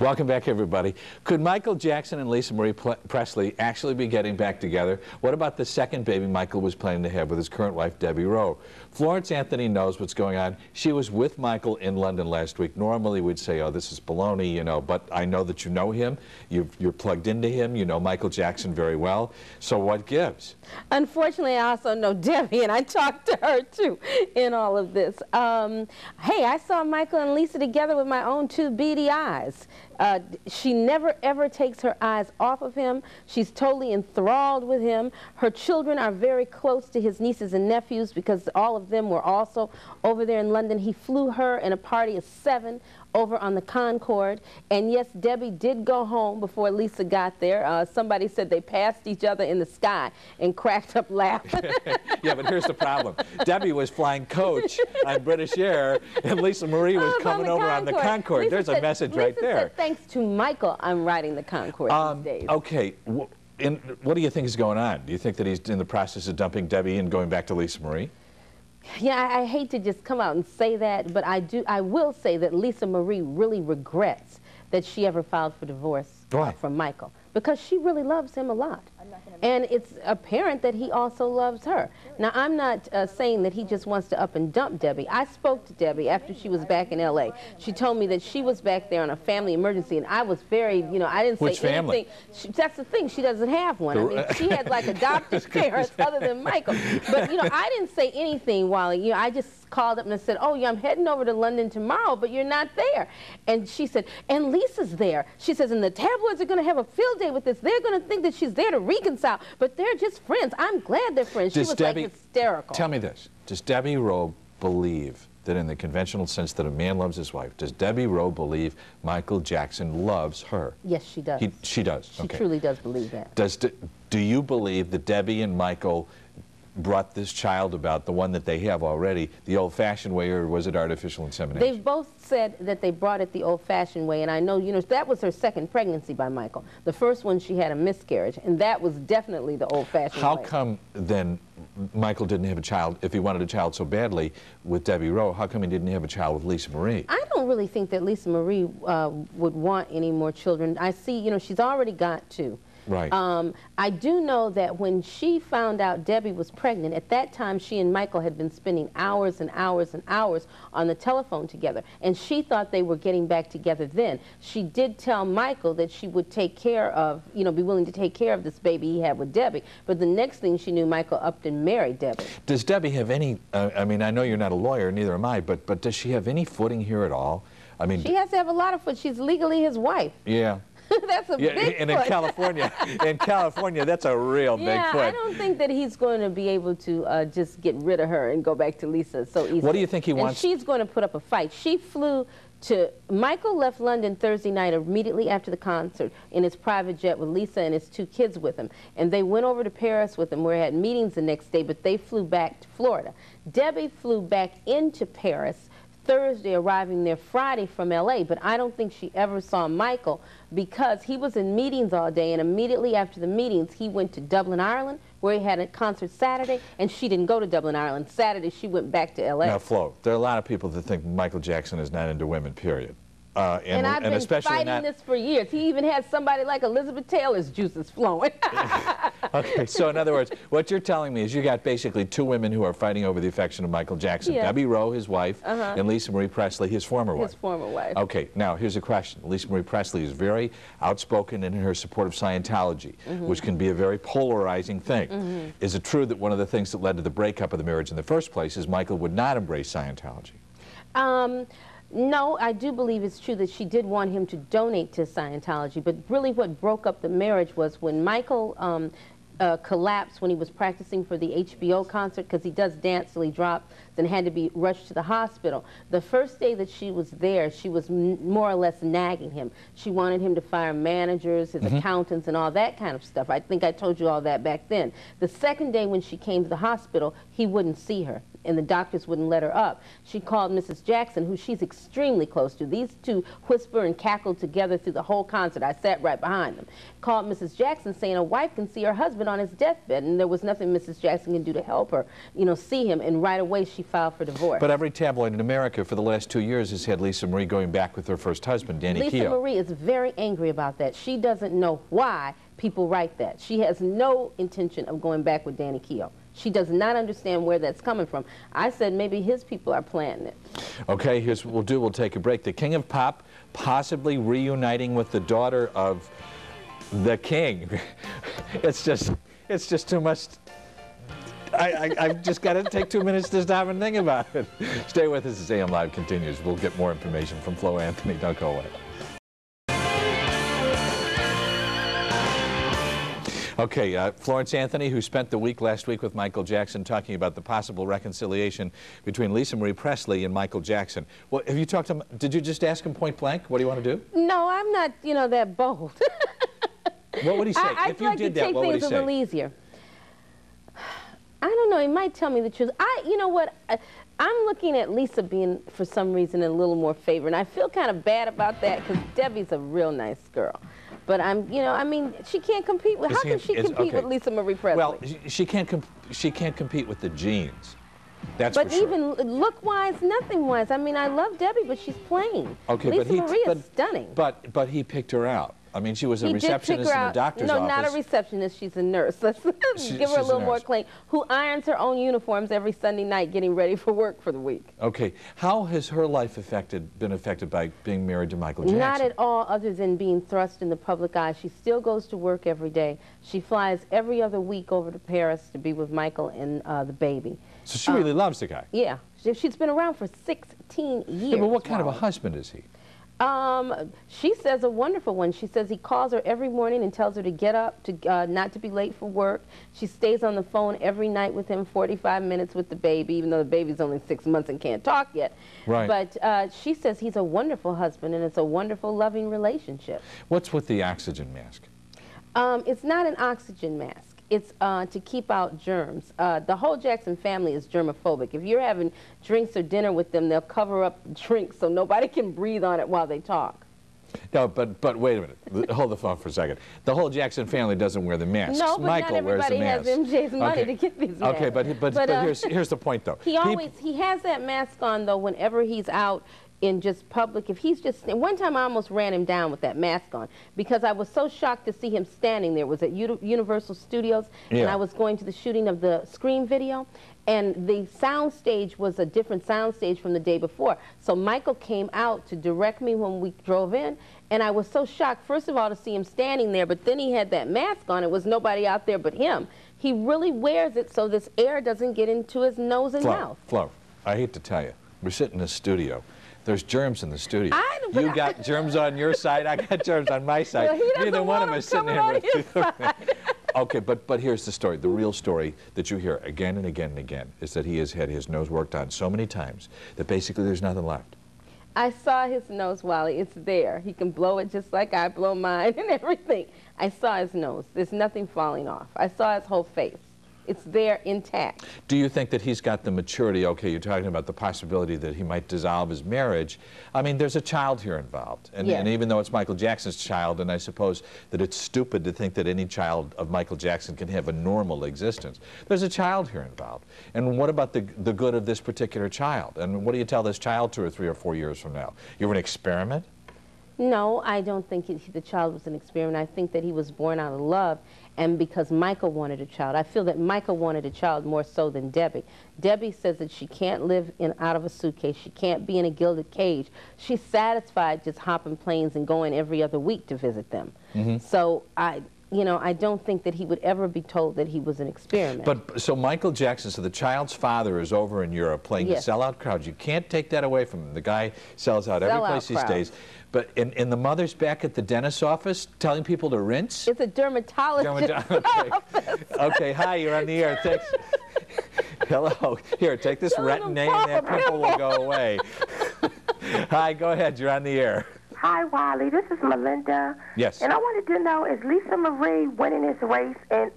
Welcome back, everybody. Could Michael Jackson and Lisa Marie Presley actually be getting back together? What about the second baby Michael was planning to have with his current wife, Debbie Rowe? Flo Anthony knows what's going on. She was with Michael in London last week. Normally we'd say, oh, this is baloney, you know, but I know that you know him. You're plugged into him. You know Michael Jackson very well. So what gives? Unfortunately, I also know Debbie, and I talked to her, too, in all of this. Hey, I saw Michael and Lisa together with my own two beady eyes. She never, ever takes her eyes off of him. She's totally enthralled with him. Her children are very close to his nieces and nephews because all of them were also over there in London. He flew her in a party of 7 over on the Concorde. And yes, Debbie did go home before Lisa got there. Somebody said they passed each other in the sky and cracked up laughing. Yeah, but here's the problem. Debbie was flying coach on British Air, and Lisa Marie was coming over on the Concorde. There's a message right there. Said, thanks to Michael, I'm riding the Concorde these days. Okay. What do you think is going on? Do you think that he's in the process of dumping Debbie and going back to Lisa Marie? Yeah, I hate to just come out and say that, but I will say that Lisa Marie really regrets that she ever filed for divorce from Michael, because she really loves him a lot. And it's apparent that he also loves her. Now, I'm not saying that he just wants to up and dump Debbie. I spoke to Debbie after she was back in L.A. She told me that she was back there on a family emergency, and I was very, you know, I didn't say anything. That's the thing, she doesn't have one. I mean, she had like adopted parents other than Michael. But, you know, I didn't say anything while, you know, I just called up and I said, oh, yeah, I'm heading over to London tomorrow, but you're not there. And she said, and Lisa's there. She says, and the tabloids are going to have a field day with this. They're going to think that she's there to reconcile, but they're just friends. I'm glad they're friends. She was like hysterical. Tell me this. Does Debbie Rowe believe that in the conventional sense that a man loves his wife, does Debbie Rowe believe Michael Jackson loves her? Yes, she does. She does? She truly does believe that. Do you believe that Debbie and Michael brought this child about, the one that they have already, the old-fashioned way, or was it artificial insemination? They've both said that they brought it the old-fashioned way, and I know, you know, that was her second pregnancy by Michael. The first one, she had a miscarriage, and that was definitely the old-fashioned way. How come, then, Michael didn't have a child, if he wanted a child so badly with Debbie Rowe, how come he didn't have a child with Lisa Marie? I don't really think that Lisa Marie would want any more children. I see, you know, she's already got 2. Right. I do know that when she found out Debbie was pregnant, at that time she and Michael had been spending hours and hours and hours on the telephone together, and she thought they were getting back together then. She did tell Michael that she would take care of, you know, be willing to take care of this baby he had with Debbie, but the next thing she knew, Michael upped and married Debbie. Does Debbie have any, I mean, I know you're not a lawyer, neither am I, but does she have any footing here at all? I mean, she has to have a lot of foot. She's legally his wife. Yeah. That's a big and foot. in California, that's a real big foot. I don't think that he's going to be able to just get rid of her and go back to Lisa so easily. What do you think he wants? And she's going to put up a fight. She flew to, Michael left London Thursday night immediately after the concert in his private jet with Lisa and his 2 kids with him. And they went over to Paris with him where he had meetings the next day, but they flew back to Florida. Debbie flew back into Paris Thursday, arriving there Friday from L.A., but I don't think she ever saw Michael because he was in meetings all day, and immediately after the meetings, he went to Dublin, Ireland, where he had a concert Saturday, and she didn't go to Dublin, Ireland. Saturday, she went back to L.A. Now, Flo, there are a lot of people that think Michael Jackson is not into women, period. And I've been fighting this for years. He even had somebody like Elizabeth Taylor's juices flowing. Okay, so in other words, what you're telling me is you got basically 2 women who are fighting over the affection of Michael Jackson. Yeah. Debbie Rowe, his wife, and Lisa Marie Presley, his former wife. His former wife. Okay, now here's a question. Lisa Marie Presley is very outspoken in her support of Scientology, which can be a very polarizing thing. Is it true that one of the things that led to the breakup of the marriage in the first place is Michael would not embrace Scientology? No, I do believe it's true that she did want him to donate to Scientology, but really what broke up the marriage was when Michael collapsed when he was practicing for the HBO concert because he does dance till he dropped and had to be rushed to the hospital. The first day that she was there, she was more or less nagging him. She wanted him to fire managers, his accountants, and all that kind of stuff. I think I told you all that back then. The second day when she came to the hospital, he wouldn't see her. and the doctors wouldn't let her up. She called Mrs. Jackson, who she's extremely close to. These two whisper and cackle together through the whole concert. I sat right behind them. Called Mrs. Jackson saying a wife can see her husband on his deathbed, and there was nothing Mrs. Jackson can do to help her, you know, see him, and right away she filed for divorce. But every tabloid in America for the last 2 years has had Lisa Marie going back with her first husband, Danny Keough. Lisa Marie is very angry about that. She doesn't know why people write that. She has no intention of going back with Danny Keough. She does not understand where that's coming from. I said maybe his people are planning it. Okay, here's what we'll do. We'll take a break. The King of Pop possibly reuniting with the daughter of the King. It's just too much. I've just got to take 2 minutes to stop and think about it. Stay with us as AM Live continues. We'll get more information from Flo Anthony. Don't go away. Okay, Florence Anthony, who spent the week last week with Michael Jackson talking about the possible reconciliation between Lisa Marie Presley and Michael Jackson. Well, have you talked to him? Did you just ask him point blank? What do you want to do? No, I'm not, you know, that bold. What would he say? If you did that, what would he say? I'd like to take things a little easier. I don't know. He might tell me the truth. You know what? I'm looking at Lisa being, for some reason, in a little more favor, and I feel kind of bad about that because Debbie's a real nice girl. But you know, I mean, she can't compete with. How can she compete with Lisa Marie Presley? Well, she can't compete with the genes. That's but for sure. even look-wise, nothing-wise. I mean, I love Debbie, but she's plain. Okay, Lisa Marie is stunning. But he picked her out. I mean, she was a receptionist in the doctor's office. No, not a receptionist. She's a nurse. Let's give her a little more claim. Who irons her own uniforms every Sunday night getting ready for work for the week. Okay. How has her life been affected by being married to Michael Jackson? Not at all, other than being thrust in the public eye. She still goes to work every day. She flies every other week over to Paris to be with Michael and the baby. So she really loves the guy? Yeah. She's been around for 16 years. Yeah, but what kind of a husband is he? She says a wonderful one. She says he calls her every morning and tells her to get up, to not to be late for work. She stays on the phone every night with him, 45 minutes with the baby, even though the baby's only 6 months and can't talk yet. Right. But she says he's a wonderful husband and it's a wonderful, loving relationship. What's with the oxygen mask? It's not an oxygen mask. It's to keep out germs. The whole Jackson family is germophobic. If you're having drinks or dinner with them, they'll cover up drinks so nobody can breathe on it while they talk. No, but wait a minute. Hold the phone for a second. The whole Jackson family doesn't wear the masks. No, but Michael not everybody wears the has mask. MJ's money to get these masks. Okay, but here's the point, though. He has that mask on, though, whenever he's out in just public. If he's just, one time I almost ran him down with that mask on because I was so shocked to see him standing there. It was at Universal Studios, and I was going to the shooting of the Scream video, and the sound stage was a different sound stage from the day before. So Michael came out to direct me when we drove in, and I was so shocked, first of all, to see him standing there, but then he had that mask on. It was nobody out there but him. He really wears it so this air doesn't get into his nose and mouth. Flo, I hate to tell you, we're sitting in a studio. There's germs in the studio. You got germs on your side, I got germs on my side. Well, neither one of us sitting here with his side. Okay, but here's the story. The real story that you hear again and again and again is that he has had his nose worked on so many times that basically there's nothing left. I saw his nose, Wally. It's there. He can blow it just like I blow mine and everything. I saw his nose. There's nothing falling off. I saw his whole face. It's there intact. Do you think that he's got the maturity? Okay, you're talking about the possibility that he might dissolve his marriage. I mean, there's a child here involved. And, yes. And even though it's Michael Jackson's child, and I suppose that it's stupid to think that any child of Michael Jackson can have a normal existence, there's a child here involved. And what about the good of this particular child? And what do you tell this child 2 or 3 or 4 years from now? You're an experiment? No, I don't think the child was an experiment. I think that he was born out of love, and because Michael wanted a child. I feel that Michael wanted a child more so than Debbie. Debbie says that she can't live out of a suitcase. She can't be in a gilded cage. She's satisfied just hopping planes and going every other week to visit them. Mm-hmm. So I don't think that he would ever be told that he was an experiment. But so Michael Jackson, so the child's father is over in Europe playing the sellout crowds. You can't take that away from him. The guy sells out every place he stays. But and the mother's back at the dentist's office telling people to rinse? It's a dermatologist. Okay, hi, you're on the air. Thanks. Hello. Here, take this Retin-A and that pimple will go away. Hi, go ahead. You're on the air. Hi, Wally. This is Melinda. Yes. And I wanted to know, is Lisa Marie winning this race in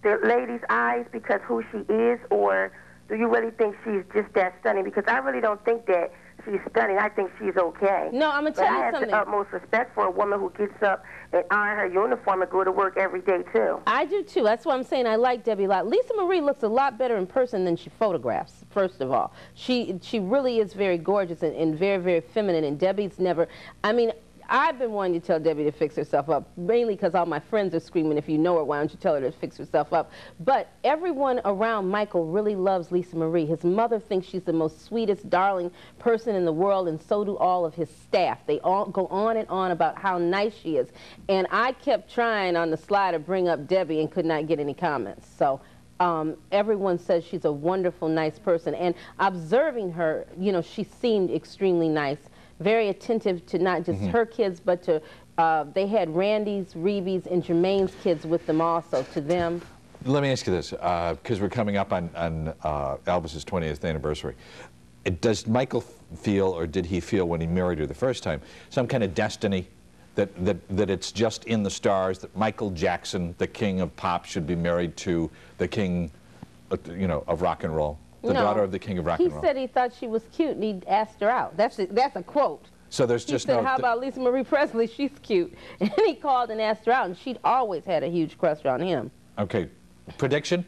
the ladies' eyes because who she is, or do you really think she's just that stunning? Because I really don't think that she's stunning. I think she's okay. No, I'm going to tell you something. I have the utmost respect for a woman who gets up and iron her uniform and go to work every day, too. I do, too. That's why I'm saying I like Debbie a lot. Lisa Marie looks a lot better in person than she photographs, first of all. She really is very gorgeous and very, very feminine, and Debbie's never, I mean, I've been wanting to tell Debbie to fix herself up, mainly because all my friends are screaming, if you know her, why don't you tell her to fix herself up? But everyone around Michael really loves Lisa Marie. His mother thinks she's the most sweetest, darling person in the world, and so do all of his staff. They all go on and on about how nice she is. And I kept trying on the slide to bring up Debbie and could not get any comments. So everyone says she's a wonderful, nice person. And observing her, you know, she seemed extremely nice. Very attentive to not just her kids, but to, they had Randy's, Reeby's, and Jermaine's kids with them also, to them. Let me ask you this, because we're coming up on Elvis's 20th anniversary. Does Michael feel, or did he feel when he married her the first time, some kind of destiny, that it's just in the stars, that Michael Jackson, the king of pop, should be married to the king, you know, of rock and roll? The daughter of the king of rock and roll. He said he thought she was cute and he asked her out. That's a quote. So there's just he said, how about Lisa Marie Presley? She's cute. And he called and asked her out, and she'd always had a huge crush on him. Okay. Prediction?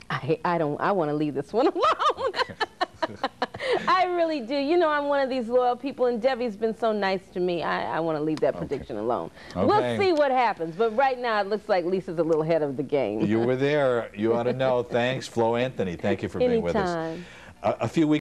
I want to leave this one alone. I really do. You know, I'm one of these loyal people, and Debbie's been so nice to me. I want to leave that prediction alone. Okay. We'll see what happens, but right now it looks like Lisa's a little ahead of the game. You were there. You ought to know. Thanks, Flo Anthony. Thank you for being with us. A few weeks